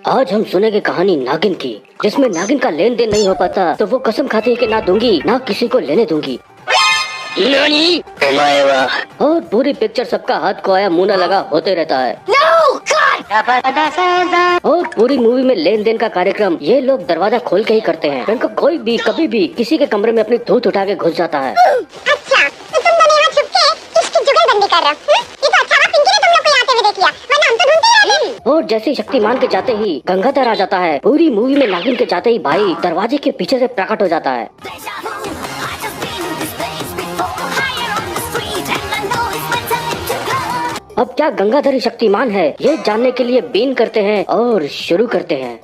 आज हम सुनेंगे कहानी नागिन की, जिसमें नागिन का लेन देन नहीं हो पाता तो वो कसम खाती है कि ना दूंगी ना किसी को लेने दूंगी। नानी? और पूरी पिक्चर सबका हाथ को आया मुंह न लगा होते रहता है। और पूरी मूवी में लेन देन का कार्यक्रम ये लोग दरवाजा खोल के ही करते हैं। इनको कोई भी कभी भी किसी के कमरे में अपनी धूत उठा के घुस जाता है। अच्छा, तो तुम दोनों यहाँ छुप के इसकी जुगलबंदी कर रहे हो? ये तो अच्छा हुआ पिंकी ने तुम लोग को आते हुए देख लिया, वरना हम तो ढूंढते रहते। और जैसे ही शक्तिमान के जाते ही गंगाधर आ जाता है। पूरी मूवी में नागिन के जाते ही भाई दरवाजे के पीछे से प्रकट हो जाता है। अब क्या गंगाधर ही शक्तिमान है, ये जानने के लिए बीन करते हैं और शुरू करते हैं।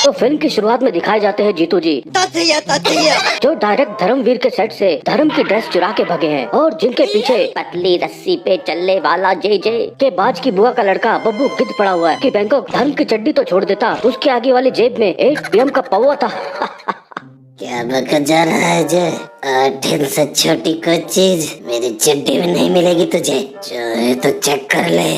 तो फिल्म की शुरुआत में दिखाए जाते हैं जीतू जी, जो डायरेक्ट धर्मवीर के सेट से धर्म की ड्रेस चुरा के भगे हैं और जिनके पीछे पतली रस्सी पे चलने वाला जे के बाज की बुआ का लड़का बब्बू गिद्ध पड़ा हुआ है कि बैंकों धर्म की चड्डी तो छोड़ देता, उसके आगे वाली जेब में ATM का पौवा था। क्या बका जा रहा है जय? 8 दिन से छोटी कोई चीज मेरी चड्डी में नहीं मिलेगी तुझे, चाहे तो चेक कर ले।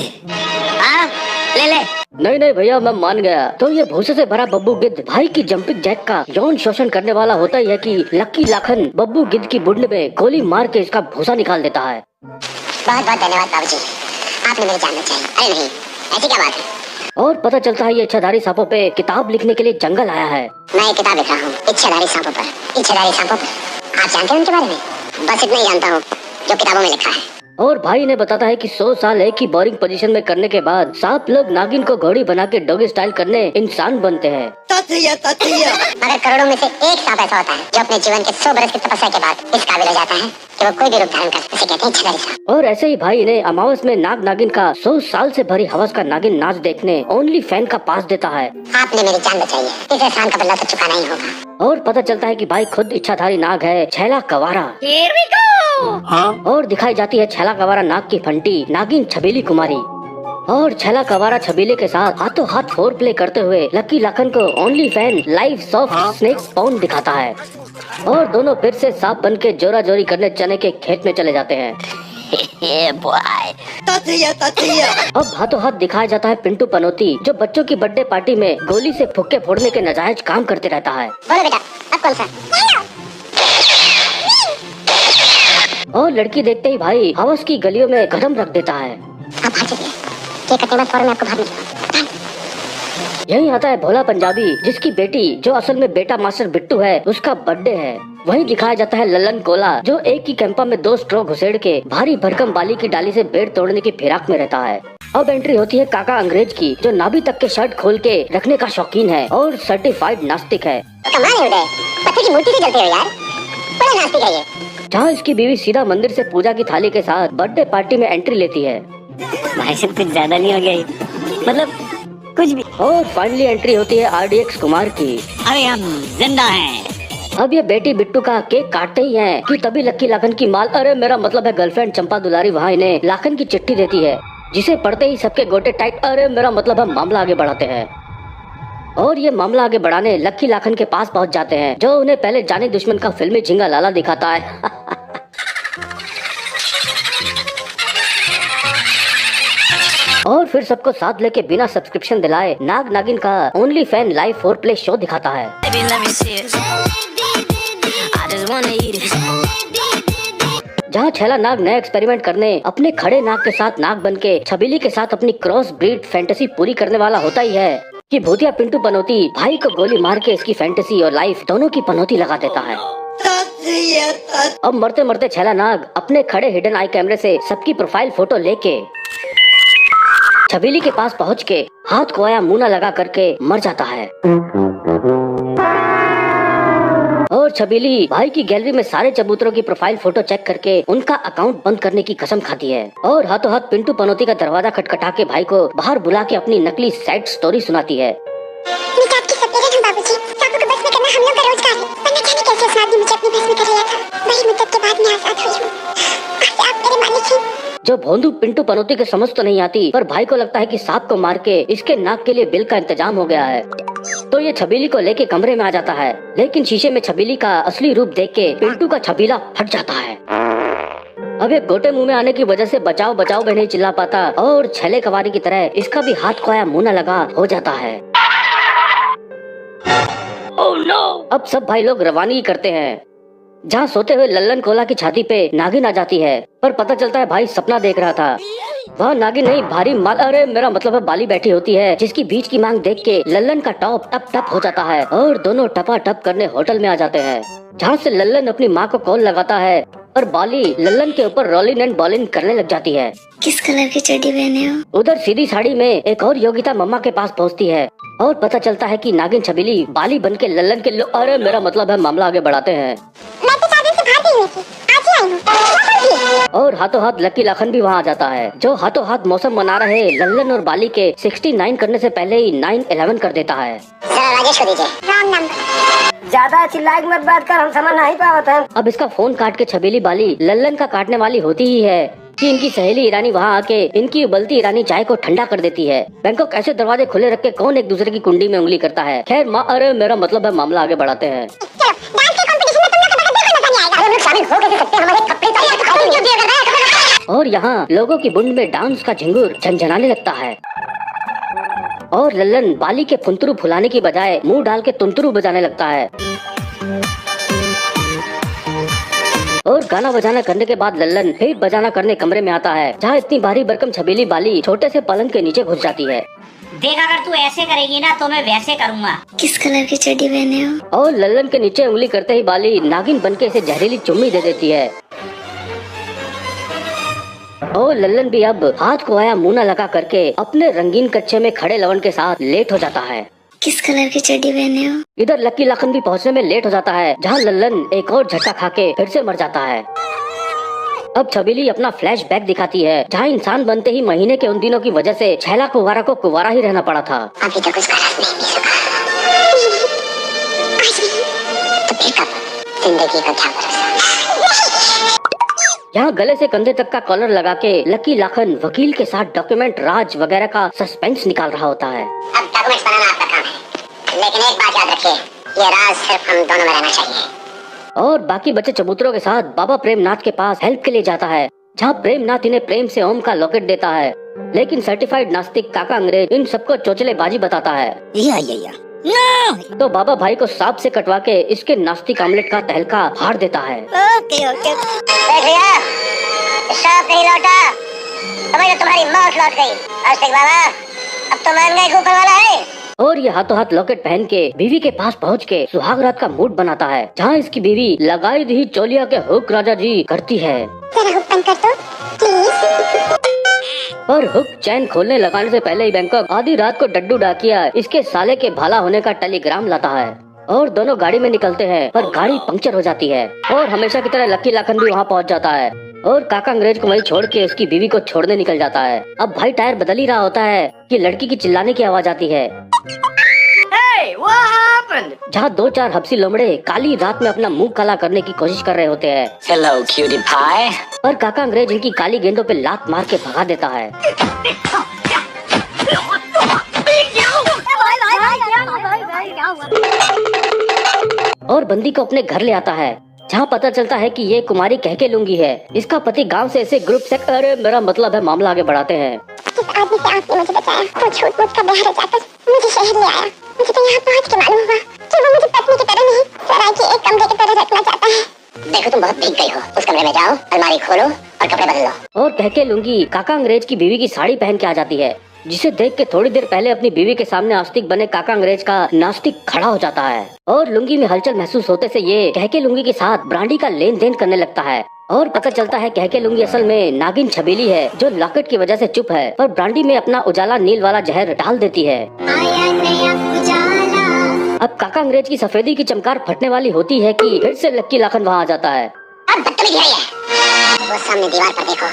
ले ले। नहीं भैया, मैं मान गया। तो ये भूसे से भरा बब्बू गिद्ध भाई की जंपिंग जैक का यौन शोषण करने वाला होता ही है कि लक्की लाखन बब्बू गिद्ध की बुढ़ने में गोली मार के इसका भूसा निकाल देता है। बहुत बहुत धन्यवाद बाबूजी, आपने मेरी जान बचाई। अरे नहीं, ऐसी क्या बात है? और पता चलता है ये इच्छाधारी सांपों पे किताब लिखने के लिए जंगल आया है। मैं एक किताब लिख रहा हूँ इच्छाधारी सांपों पर। इच्छाधारी सांपों पर आप जानते हैं उनके बारे में? बस इतना ही जानता हूँ जो किताबों में लिखा है। और भाई ने बताता है कि 100 साल एक ही बोरिंग पोजीशन में करने के बाद सांप लोग नागिन को घोड़ी बना के डॉगी स्टाइल करने इंसान बनते हैं। मगर करोड़ों में से एक सांप ऐसा होता है जो अपने जीवन के 100 बरस की तपस्या के बाद इस काबिल हो जाता है कि वो कोई भी रूप धारण कर सकता है। कहते हैं इच्छाधारी सांप। और ऐसे ही भाई ने अमावस में नाग नागिन का 100 साल से भरी हवस का नागिन नाच देखने ओनली फैन का पास देता है। आपने मेरी जान बचाई है, इस एहसान का बदला तो चुकाना ही होगा। और पता चलता है कि भाई खुद इच्छाधारी नाग है, छैला कवारा। और दिखाई जाती है छैला कवारा नाग की फंटी नागिन छबीली कुमारी। और छैला कवारा छबीले के साथ हाथों हाथ फोर प्ले करते हुए लकी लाखन को only fan live soft snake spawn दिखाता है। और दोनों फिर से सांप बन के जोरा जोरी करने चने के खेत में चले जाते हैं। अब हाथों हाथ दिखाया जाता है पिंटू पनौती, जो बच्चों की बर्थडे पार्टी में गोली से फुक्के फोड़ने के नाजायज काम करते रहता है। बोलो बेटा, अब कौन सा? और लड़की देखते ही भाई हवस की गलियों में कदम रख देता है। आप भाग चलिए, केक कटने के बाद फौरन मैं आपको भागने दूंगा। यही आता है भोला पंजाबी, जिसकी बेटी जो असल में बेटा मास्टर बिट्टू है उसका बर्थडे है। वहीं दिखाया जाता है लल्लन कोला, जो एक ही कैंपा में 2 स्ट्रो घुसेड़ के भारी भरकम बाली की डाली से पेड़ तोड़ने की फिराक में रहता है। अब एंट्री होती है काका अंग्रेज की, जो नाभि तक के शर्ट खोल के रखने का शौकीन है और सर्टिफाइड नास्तिक है। कमाल है उदय, पत्थर की मूर्ति से जलते हो यार, बड़ा नास्तिक है ये। जहाँ इसकी बीवी सीधा मंदिर से पूजा की थाली के साथ बर्थडे पार्टी में एंट्री लेती है। भाई सब कुछ ज्यादा नहीं हो गया, मतलब कुछ भी। और फाइनली एंट्री होती है RDX कुमार की। अरे हम जिंदा हैं। अब ये बेटी बिट्टू का केक काटते ही हैं कि तभी लक्की लाखन की माल, अरे मेरा मतलब है गर्लफ्रेंड चंपा दुलारी वहाँ इन्हें लाखन की चिट्ठी देती है, जिसे पढ़ते ही सबके गोटे टाइट, अरे मेरा मतलब है मामला आगे बढ़ाते हैं। और ये मामला आगे बढ़ाने लक्की लाखन के पास पहुंच जाते हैं, जो उन्हें पहले जाने दुश्मन का फिल्मी झिंगा लाला दिखाता है। और फिर सबको साथ लेके बिना सब्सक्रिप्शन दिलाए नाग नागिन का only fan live 4 play show दिखाता है। जहाँ छैला नाग नया एक्सपेरिमेंट करने अपने खड़े नाग के साथ नाग बन के छबीली के साथ अपनी क्रॉस ब्रीड फैंटेसी पूरी करने वाला होता ही है कि भूतिया पिंटू पनौती भाई को गोली मार के इसकी फैंटेसी और लाइफ दोनों की पनौती लगा देता है। अब मरते मरते छैला नाग अपने खड़े हिडन आई कैमरे से सबकी प्रोफाइल फोटो लेके छबीली के पास पहुंच के हाथ को आया मुंह न लगा करके मर जाता है। और छबीली भाई की गैलरी में सारे चबूतरों की प्रोफाइल फोटो चेक करके उनका अकाउंट बंद करने की कसम खाती है। और हाथों हाथ पिंटू पनौती का दरवाजा खटखटा के भाई को बाहर बुला के अपनी नकली सैड स्टोरी सुनाती है। बाबूजी, सांपों को बस में करना हम लोग का रोजगार है, वरना जाने कैसे उस नाग ने मुझे अपने बस में कर लिया था। बड़ी मुद्दत के बाद मैं आजाद हुई हूँ। आप मेरे मालिक हैं। जो भोंदू पिंटू पनौती के समझ तो नहीं आती, पर भाई को लगता है कि सांप को मार के इसके नाक के लिए बिल का इंतजाम हो गया है। तो ये छबीली को लेके कमरे में आ जाता है, लेकिन शीशे में छबीली का असली रूप देख के पिंटू का छबीला फट जाता है। अब ये गोटे मुंह में आने की वजह से बचाओ बचाओ भी नहीं चिल्ला पाता और छले कवारी की तरह इसका भी हाथ खोया मुंह न लगा हो जाता है। Oh no! अब सब भाई लोग रवानगी करते हैं। जहाँ सोते हुए लल्लन कोला की छाती पे नागिन आ जाती है, पर पता चलता है भाई सपना देख रहा था। वह नागिन नहीं भारी माल, अरे मेरा मतलब है बाली बैठी होती है, जिसकी बीच की मांग देख के लल्लन का टॉप टप टप हो जाता है और दोनों टपा टप करने होटल में आ जाते हैं, जहाँ से लल्लन अपनी माँ को कॉल लगाता है और बाली लल्लन के ऊपर रोलिंग एंड बॉलिंग करने लग जाती है। किस कलर की चड्डी पहने हो? उधर सीधी साड़ी में एक और योगिता मम्मा के पास पहुँचती है और पता चलता है कि नागिन छबीली बाली बन के लल्लन के अरे मेरा मतलब है मामला आगे बढ़ाते हैं। मैं तो चादर से भाग गई थी, आज ही आई हूँ। और हाथों हाथ लकी लाखन भी वहाँ आ जाता है, जो हाथों हाथ मौसम मना रहे लल्लन और बाली के 69 करने से पहले ही 911 कर देता है। जरा राजेश को दीजिए। Wrong number. ज्यादा चिल्लाए मत बात कर, हम समझ नहीं पावत हैं। अब इसका फोन काट के छबीली बाली लल्लन का काटने वाली होती ही है कि इनकी सहेली ईरानी वहाँ आके इनकी उबलती ईरानी चाय को ठंडा कर देती है। बैंकॉक ऐसे दरवाजे खुले रख के कौन एक दूसरे की कुंडी में उंगली करता है। खैर माँ अरे मेरा मतलब है मामला आगे बढ़ाते हैं। चलो डांस के कंपटीशन में तुम लोग का देखो नजर नहीं आएगा। हम लोग शामिल हो कैसे सकते हैं? हमारे कपड़े चाहिए। और यहाँ लोगों की बुंड में डांस का झिंगुर झंझनाने लगता है और लल्लन बाली के फुंतरू फुलाने की बजाय मुंह डाल के तुंतरू बजाने लगता है। और गाना बजाना करने के बाद लल्लन फिर बजाना करने कमरे में आता है, जहाँ इतनी भारी भरकम छबीली बाली छोटे से पलंग के नीचे घुस जाती है। देख अगर तू ऐसे करेगी ना तो मैं वैसे करूँगा। किस कलर की चड्डी पहने हो? और लल्लन के नीचे उंगली करते ही बाली नागिन बनके इसे जहरीली चुम्मी दे देती है और लल्लन भी अब हाथ को आया मुंह न लगा करके अपने रंगीन कच्चे में खड़े लवण के साथ लेट हो जाता है। किस कलर की चड्डी पहने हो? इधर लकी लाखन भी पहुंचने में लेट हो जाता है, जहां लल्लन एक और झटका खा के फिर से मर जाता है। अब छबीली अपना फ्लैशबैक दिखाती है, जहां इंसान बनते ही महीने के उन दिनों की वजह से छैला कुंवारा को कुंवारा ही रहना पड़ा था। अभी तक उसका रस नहीं पी सका। आज नहीं तो फिर कब? जिंदगी का क्या भरोसा। यहाँ गले से कंधे तक का कॉलर लगा के लकी लाखन वकील के साथ डॉक्यूमेंट राज वगैरह का सस्पेंस निकाल रहा होता है। अब डॉक्यूमेंट्स बनाना आपका काम है, लेकिन एक बात याद रखिए, ये राज सिर्फ हम दोनों में रहना चाहिए। और बाकी बच्चे चबूतरों के साथ बाबा प्रेमनाथ के पास हेल्प के लिए जाता है, जहाँ प्रेमनाथ इन्हें प्रेम से ओम का लॉकेट देता है, लेकिन सर्टिफाइड नास्तिक काका अंग्रेज इन सबको चोचलेबाजी बताता है। या तो बाबा भाई को सांप से कटवा के इसके नास्तिक आमलेट का तहलका फाड़ देता है। Okay okay. देख लिया, सांप नहीं लौटा, समझो तुम्हारी मौत लौट गई। आस्तिक बाबा, अब तो मान गए ऊपर वाला है। और ये हाथों हाथ लॉकेट पहन के बीवी के पास पहुंच के सुहाग रात का मूड बनाता है, जहाँ इसकी बीवी लगाई दी चोलिया के हुक राजा जी करती है। जरा हुक बंद कर दो प्लीज। पर हुक चैन खोलने लगाने से पहले ही बैंकॉक आधी रात को डड्डू डाकिया इसके साले के भाला होने का टेलीग्राम लाता है और दोनों गाड़ी में निकलते हैं, पर गाड़ी पंक्चर हो जाती है और हमेशा की तरह लकी लाखन भी वहाँ पहुँच जाता है और काका अंग्रेज को वहीं छोड़ के उसकी बीवी को छोड़ने निकल जाता है। अब भाई टायर बदल ही रहा होता है कि लड़की की चिल्लाने की आवाज आती है। Hey, what happened? जहाँ दो चार हबसी लोमड़े काली रात में अपना मुंह काला करने की कोशिश कर रहे होते हैं। Hello, cutie pie. पर काका अंग्रेज इनकी काली गेंदों पे लात मार के भगा देता है और बंदी को अपने घर ले आता है, जहाँ पता चलता है कि ये कुमारी कह के लूंगी है। इसका पति गांव से ऐसे ग्रुप से अरे मेरा मतलब है मामला आगे बढ़ाते हैं। जिस आदमी से आपने मुझे बचाया वो झूठ मूठ का बहरा जाकर मुझे शहर ले आया। मुझे तो यहाँ पहुँच के मालूम हुआ कि वो मुझे पत्नी की तरह नहीं, सराय के एक कमरे की तरह रखना चाहता है। देखो तुम बहुत भीग गई हो, उस कमरे में जाओ, अलमारी खोलो और कपड़े बदल लो। और कह के लूंगी काका अंग्रेज की बीवी की साड़ी पहन के आ जाती है, जिसे देख के थोड़ी देर पहले अपनी बीवी के सामने आस्तिक बने काका अंग्रेज का नास्तिक खड़ा हो जाता है और लुंगी में हलचल महसूस होते से ये कह के लुंगी के साथ ब्रांडी का लेन देन करने लगता है और पता चलता है कह के लुंगी असल में नागिन छबीली है, जो लॉकेट की वजह से चुप है, पर ब्रांडी में अपना उजाला नील वाला जहर डाल देती है। अब काका अंग्रेज की सफेदी की चमकार फटने वाली होती है कि फिर से लक्की लाखन वहाँ आ जाता है। अब बदतमीजी है, वो सामने दीवार पर देखो।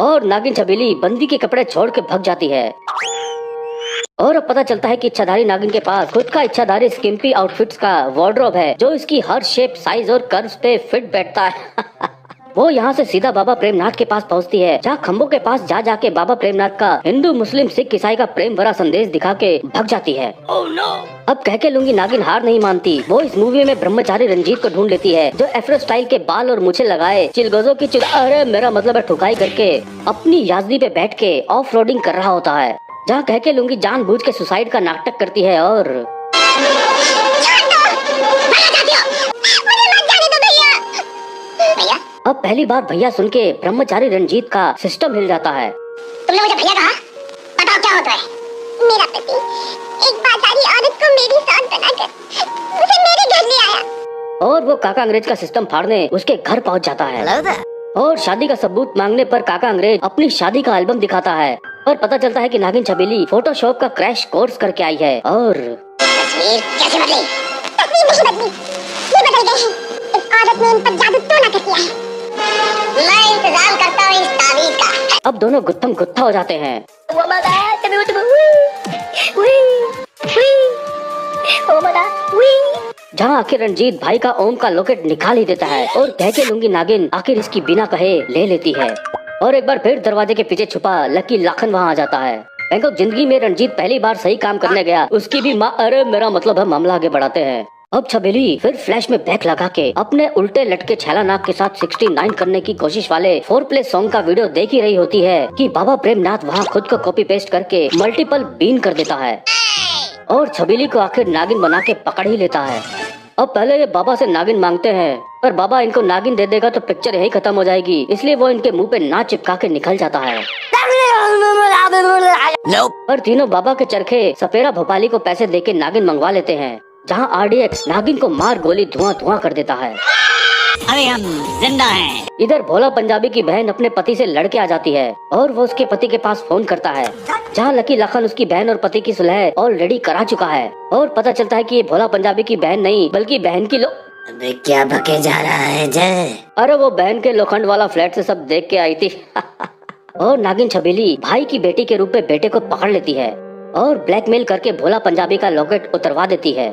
और नागिन छबीली बंदी के कपड़े छोड़ के भाग जाती है और अब पता चलता है कि इच्छाधारी नागिन के पास खुद का इच्छाधारी स्किम्पी आउटफिट्स का वार्डरोब है, जो इसकी हर शेप साइज और कर्व्स पे फिट बैठता है। वो यहाँ से सीधा बाबा प्रेमनाथ के पास पहुँचती है, जहाँ खम्बों के पास जा जाके बाबा प्रेमनाथ का हिंदू मुस्लिम सिख ईसाई का प्रेम भरा संदेश दिखा के भग जाती है। Oh no! अब कह के लूंगी नागिन हार नहीं मानती। वो इस मूवी में ब्रह्मचारी रंजीत को ढूंढ लेती है, जो एफ्रो स्टाइल के बाल और मूछें लगाए चिलगोजों की अरे मेरा मतलब है ठुकाई करके अपनी याजदी पे बैठ के ऑफ रोडिंग कर रहा होता है, जहाँ कह के लूंगी जानबूझ के सुसाइड का नाटक करती है। और अब पहली बार भैया सुन के ब्रह्मचारी रंजीत का सिस्टम हिल जाता है। तुमने मुझे भैया कहा? बताओ क्या होता है? मेरा पति एक बाजारी औरत को मेरी साथ बनाकर उसे मेरे घर ले आया और वो काका अंग्रेज का सिस्टम फाड़ने उसके घर पहुंच जाता है। और शादी का सबूत मांगने पर काका अंग्रेज अपनी शादी का एल्बम दिखाता है और पता चलता है कि नागिन छबीली फोटोशॉप का क्रैश कोर्स करके आई है। और तस्वीर कैसे बदली? तस्वीर नहीं बदली, ये बदल गए हैं। इस औरत ने इन पर जादू टोना कर दिया है। मैं इंतजाम करता हूँ इस तावीज का। अब दोनों गुत्थम गुत्था हो जाते हैं। जहाँ आखिर रंजीत भाई का ओम का लॉकेट निकाल ही देता है और कह के लूंगी नागिन आखिर इसकी बिना कहे ले लेती है। और एक बार फिर दरवाजे के पीछे छुपा लकी लाखन वहाँ आ जाता है। बैंकॉक जिंदगी में रंजीत पहली बार सही काम करने गया, उसकी भी माँ अरे मेरा मतलब है मामला आगे बढ़ाते हैं। अब छबीली फिर फ्लैश में बैक लगा के अपने उल्टे लटके छैला नाग के साथ 69 करने की कोशिश वाले 4 प्ले सॉन्ग का वीडियो देख ही रही होती है कि बाबा प्रेमनाथ वहाँ खुद को कॉपी पेस्ट करके मल्टीपल बीन कर देता है और छबीली को आखिर नागिन बना के पकड़ ही लेता है। अब पहले ये बाबा से नागिन मांगते हैं, पर बाबा इनको नागिन दे देगा तो पिक्चर यही खत्म हो जाएगी, इसलिए वो इनके मुंह पे ना चिपका के निकल जाता है। पर तीनों बाबा के चरखे सपेरा भोपाली को पैसे देके नागिन मंगवा लेते हैं, जहाँ RDX नागिन को मार गोली धुआं धुआं कर देता है। अरे हम जिंदा हैं। इधर भोला पंजाबी की बहन अपने पति से लड़के आ जाती है और वो उसके पति के पास फोन करता है, जहाँ लकी लाखन उसकी बहन और पति की सुलह ऑलरेडी करा चुका है और पता चलता है कि ये भोला पंजाबी की बहन नहीं बल्कि बहन की अबे क्या बके जा रहा है जय? अरे वो बहन के लोखंड वाला फ्लैट से सब देख के आई थी। और नागिन छबीली भाई की बेटी के रूप में बेटे को पकड़ लेती है और ब्लैकमेल करके भोला पंजाबी का लॉकेट उतरवा देती है।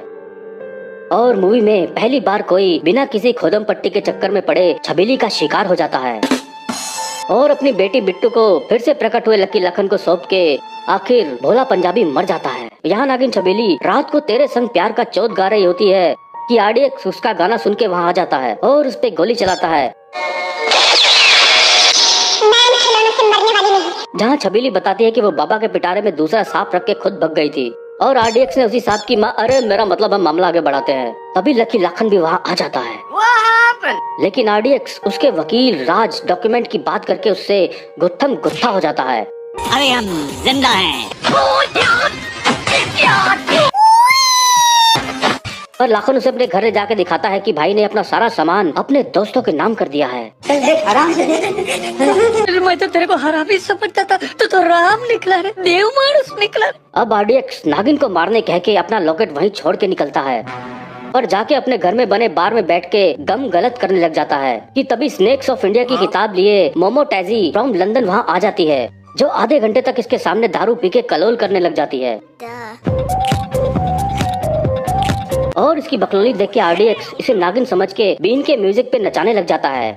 और मूवी में पहली बार कोई बिना किसी खोदम पट्टी के चक्कर में पड़े छबीली का शिकार हो जाता है और अपनी बेटी बिट्टू को फिर से प्रकट हुए लकी लखन को सौंप के आखिर भोला पंजाबी मर जाता है। यहाँ नागिन छबीली रात को तेरे संग प्यार का चौथ गा रही होती है कि RDX उसका गाना सुन के वहाँ आ जाता है और उस पे गोली चलाता है, जहाँ छबीली बताती है कि वो बाबा के पिटारे में दूसरा सांप रख के खुद भग गई थी और RDX ने उसी सांप की माँ अरे मेरा मतलब हम मामला आगे बढ़ाते हैं। तभी लकी लाखन भी वहाँ आ जाता है, लेकिन RDX उसके वकील राज डॉक्यूमेंट की बात करके उससे गुत्थम गुत्था हो जाता है। अरे हम जिंदा हैं। पर लाखन उसे अपने घर जाके दिखाता है कि भाई ने अपना सारा सामान अपने दोस्तों के नाम कर दिया है। मैं तो तेरे को हरामी समझता था, तो राम निकला रे, देव मानुस निकला। अब RDX नागिन को मारने कह के अपना लॉकेट वहीं छोड़ के निकलता है और जाके अपने घर में बने बार में बैठ के गम गलत करने लग जाता है कि तभी स्नेक्स ऑफ इंडिया की किताब लिए मोमो टैजी फ्रॉम लंदन वहाँ आ जाती है, जो आधे घंटे तक इसके सामने दारू पी के कलोल करने लग जाती है। और इसकी बकलोली देख के RDX इसे नागिन समझ के बीन के म्यूजिक पे नचाने लग जाता है।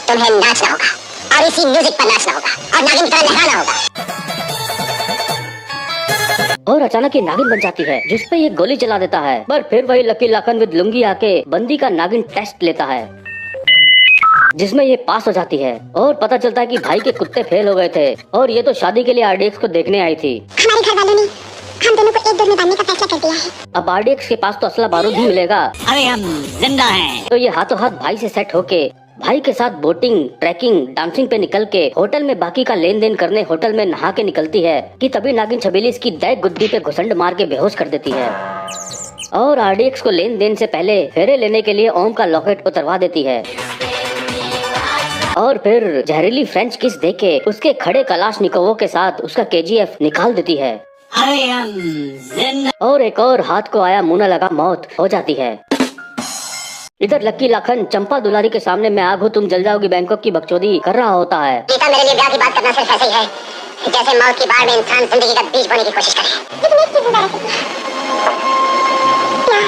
तुम्हें नाचना होगा और इसी म्यूजिक पर नाचना होगा और नागिन की तरह लहराना होगा। और अचानक ये नागिन बन जाती है, जिसपे ये गोली चला देता है। पर फिर वही लकी लाखन विद लुंगी आके बंदी का नागिन टेस्ट लेता है, जिसमें ये पास हो जाती है और पता चलता है कि भाई के कुत्ते फेल हो गए थे और ये तो शादी के लिए RDX को देखने आई थी। हमारे घर वालों ने हम दोनों को एक डोर में बांधने का फैसला कर दिया है। अब RDX के पास तो असला बारूद ही मिलेगा। अरे हम जिंदा हैं। तो ये हाथों हाथ भाई से सेट होके भाई के साथ बोटिंग, ट्रैकिंग, डांसिंग पे निकल के होटल में बाकी का लेन देन करने होटल में नहा के निकलती है कि तभी नागिन छबीली इसकी दैग गुद्दी पे घुसंड मार के बेहोश कर देती है और RDX को लेन देन से पहले फेरे लेने के लिए ओम का लॉकेट उतरवा देती है और फिर जहरीली फ्रेंच किस देके उसके खड़े कलाशनिकोवों के साथ उसका KGF निकाल देती है। अरे हम जिंदा। और एक और हाथ को आया मुंह न लगा मौत हो जाती है। इधर लकी लाखन चंपा दुलारी के सामने मैं आग हूँ तुम जल जाओगी बैंकॉक की बकचोदी कर रहा होता है। गीता मेरे लिए ब्याह की बात करना सिर्फ ऐसे ही है जैसे मौत की बाढ़ में इंसान जिंदगी का बीज बोने की कोशिश करे। लेकिन एक चीज़ ज़रा सी, प्यार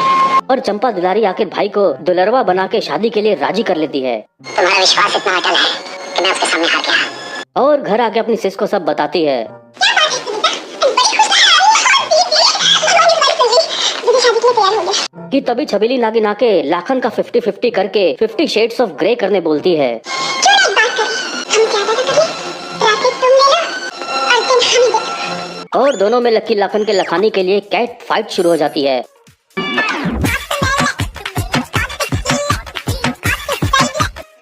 और चंपा दुलारी आखिर भाई को दुलरवा बना के शादी के लिए राजी कर लेती है। तुम्हारा विश्वास इतना अटल है कि मैं उसके सामने हार गया। और घर आके अपनी सिस को सब बताती है। कि तभी छबीली नागिन आके लाखन का 50-50 करके 50 शेड्स ऑफ ग्रे करने बोलती है। और दोनों में लकी लाखन के लखानी के लिए कैट फाइट शुरू हो जाती है।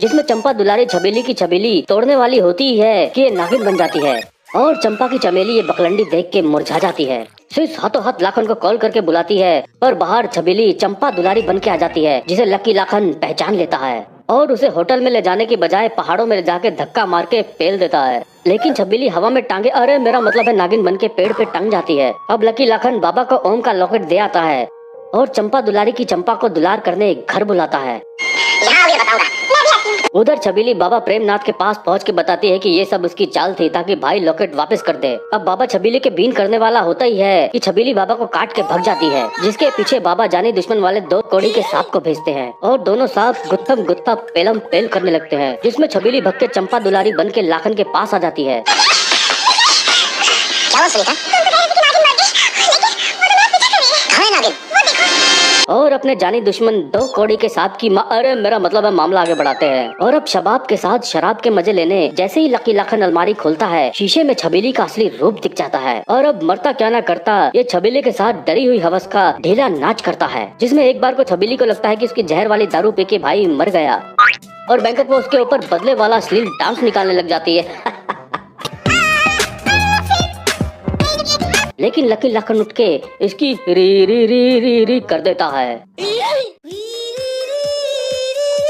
जिसमें चंपा दुलारी छबीली की छबीली तोड़ने वाली होती है कि ये नागिन बन जाती है। और चंपा की चमेली ये बकलंडी देख के मुरझा जाती है। सिस हाथों हाथ लाखन को कॉल करके बुलाती है, पर बाहर छबीली चंपा दुलारी बन के आ जाती है, जिसे लकी लाखन पहचान लेता है और उसे होटल में ले जाने की बजाय पहाड़ों में ले जाके धक्का मार के पेल देता है। लेकिन छबीली हवा में टांगे, अरे मेरा मतलब है नागिन बन के पेड़ पे टंग जाती है। अब लकी लाखन बाबा को ओम का लॉकेट दे आता है और चंपा दुलारी की चंपा को दुलार करने घर बुलाता है। उधर छबीली बाबा प्रेमनाथ के पास पहुंच के बताती है कि ये सब उसकी चाल थी ताकि भाई लॉकेट वापस कर दे। अब बाबा छबीली के बीन करने वाला होता ही है कि छबीली बाबा को काट के भाग जाती है, जिसके पीछे बाबा जानी दुश्मन वाले 2 कौड़ी के सांप को भेजते हैं और दोनों सांप गुत्थम गुत्था पेलम पेल करने लगते हैं, जिसमें छबीली भग के चंपा दुलारी बन के लाखन के पास आ जाती है। और अपने जानी दुश्मन 2 कौड़ी के सांप की अरे मेरा मतलब है मामला आगे बढ़ाते हैं। और अब शबाब के साथ शराब के मजे लेने जैसे ही लकी लाखन अलमारी खोलता है, शीशे में छबीली का असली रूप दिख जाता है। और अब मरता क्या ना करता, ये छबीली के साथ डरी हुई हवस का ढीला नाच करता है, जिसमें एक बार को छबीली को लगता है कि उसकी जहर वाली दारू पी के भाई मर गया और बैंकॉक में उसके ऊपर बदले वाला अश्लील डांस निकालने लग जाती है। लेकिन लकी लाखन उठ के इसकी री री री री री कर देता है।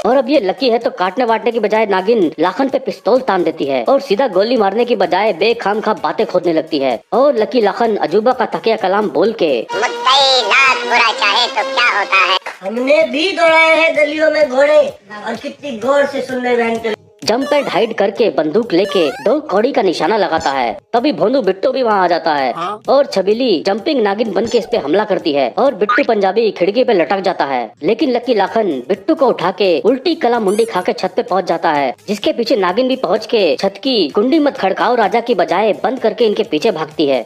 और अब ये लकी है तो काटने वाटने की बजाय नागिन लाखन पे पिस्तौल तान देती है और सीधा गोली मारने की बजाय बेखाम खा बातें खोदने लगती है। और लकी लाखन अजूबा का तकिया कलाम बोल के बुरा चाहे तो क्या होता है। हमने भी दौड़ाए हैं गलियों में घोड़े, और कितनी गौर से सुन ले बहन। जंप एंड हाइड करके बंदूक लेके 2 कौड़ी का निशाना लगाता है। तभी भोंदू बिट्टू भी वहाँ आ जाता है और छबीली जंपिंग नागिन बन के इस पे हमला करती है और बिट्टू पंजाबी खिड़की पे लटक जाता है। लेकिन लकी लाखन बिट्टू को उठा के उल्टी कला मुंडी खा के छत पे पहुँच जाता है, जिसके पीछे नागिन भी पहुँच के छत की कुंडी मत खड़काओ राजा की बजाय बंद करके इनके पीछे भागती है।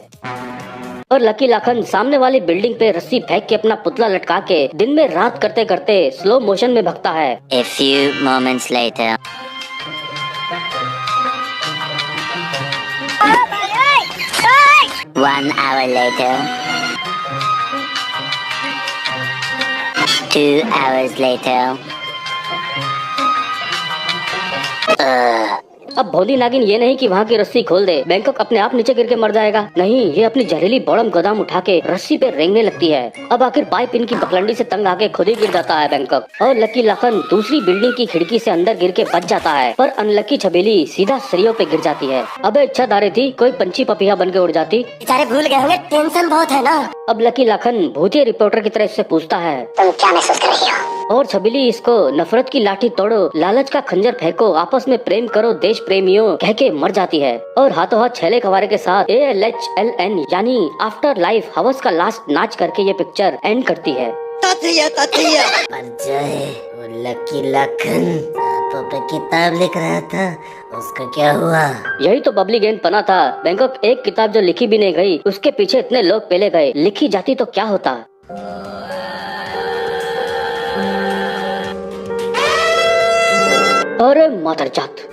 और लकी लाखन सामने वाली बिल्डिंग पे रस्सी फेंक के अपना पुतला लटका के दिन में रात करते करते स्लो मोशन में भगता है। A few moments later. One hour later. 2 hours later. अब भोंदी नागिन ये नहीं कि वहाँ की रस्सी खोल दे, बैंकॉक अपने आप नीचे गिर के मर जाएगा। नहीं, ये अपनी जहरीली बौड़म गोदाम उठा के रस्सी पे रेंगने लगती है। अब आखिर पाइप इनकी बकलंडी से तंग आके खुद ही गिर जाता है बैंकॉक। और लकी लाखन दूसरी बिल्डिंग की खिड़की से अंदर गिर के बच जाता है, पर अनलकी छबीली सीधा सरियों पे गिर जाती है। अब इच्छा धारे थी कोई पंछी पपिया बन के उड़ जाती। बेचारे भूल गए होंगे, टेंशन बहुत है ना। अब लकी लाखन भूतिया रिपोर्टर की तरह इससे पूछता है, तुम क्या महसूस कर रही हो? और छबीली इसको नफरत की लाठी तोड़ो, लालच का खंजर फेंको, आपस में प्रेम करो देश प्रेमियों कह के मर जाती है। और हाथों हाथ छेले कवारे के साथ ALHLN यानी आफ्टर लाइफ हवस का लास्ट नाच करके ये पिक्चर एंड करती है। पर जो है वो लकी लाखन तो पे किताब लिख रहा था, उसका क्या हुआ? यही तो बबली गेंद पना था। बैंकॉक एक किताब जो लिखी भी नहीं गई, उसके पीछे इतने लोग पेले गए, लिखी जाती तो क्या होता। अरे मादरजात।